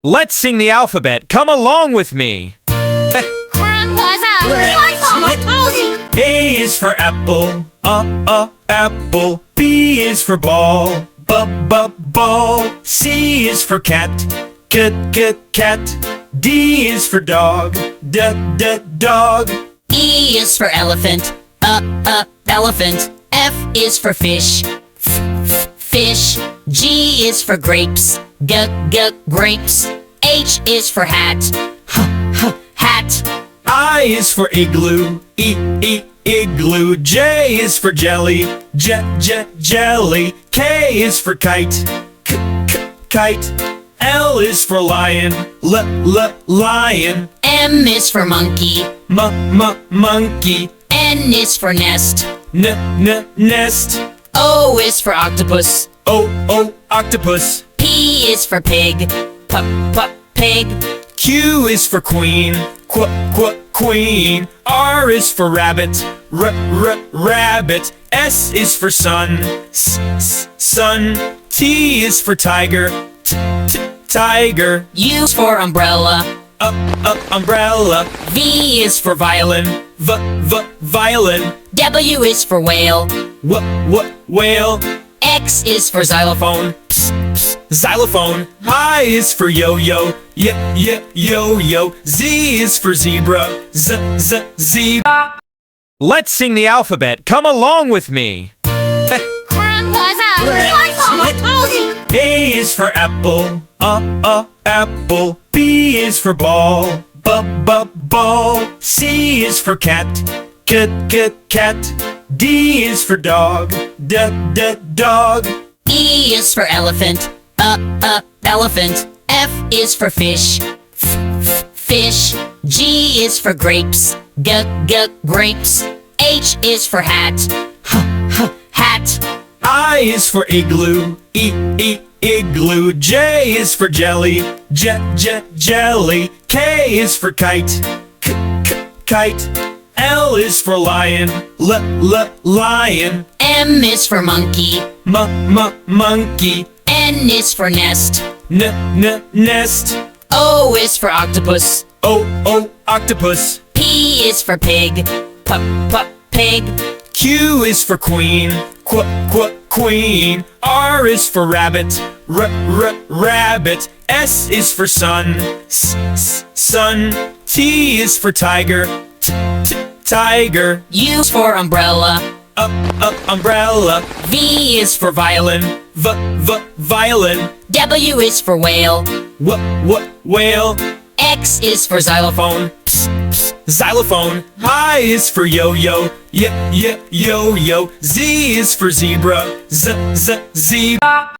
Let's sing the alphabet. Come along with me. A is for apple, apple. B is for ball, ball. C is for cat, cat. D is for dog, dog. E is for elephant, elephant. F is for fish, fish. G is for grapes, grapes. H is for hat, hat. I is for igloo, igloo. J is for jelly, jelly. K is for kite, kite. L is for lion, lion. M is for monkey, Monkey. N is for nest, Nest. O is for octopus, Octopus. P is for pig, pig. Q is for queen, queen. R is for rabbit, rabbit. S is for sun, sun. T is for tiger, tiger. U is for umbrella, Umbrella. V is for violin, Violin. W is for whale, Whale. X is for xylophone, Xylophone. I is for yo-yo, yo-yo. Z is for zebra, zebra. Let's sing the alphabet. Come along with me. A is for apple, apple. B is for ball, ball. C is for cat, cat. D is for dog, dog. E is for elephant, elephant. F is for fish, fish. G is for grapes, grapes. H is for hat, hat. I is for igloo, igloo. J is for jelly, jelly. K is for kite, kite. L is for lion, lion. M is for monkey, Monkey. N is for nest, Nest. O is for octopus, Octopus. P is for pig, pig. Q is for queen, queen. R is for rabbit, rabbit. S is for sun, sun. T is for tiger, tiger. U is for umbrella, Umbrella. V is for violin, Violin. W is for whale, Whale. X is for xylophone, Xylophone. I is for yo-yo, yo-yo. Z is for zebra, zebra.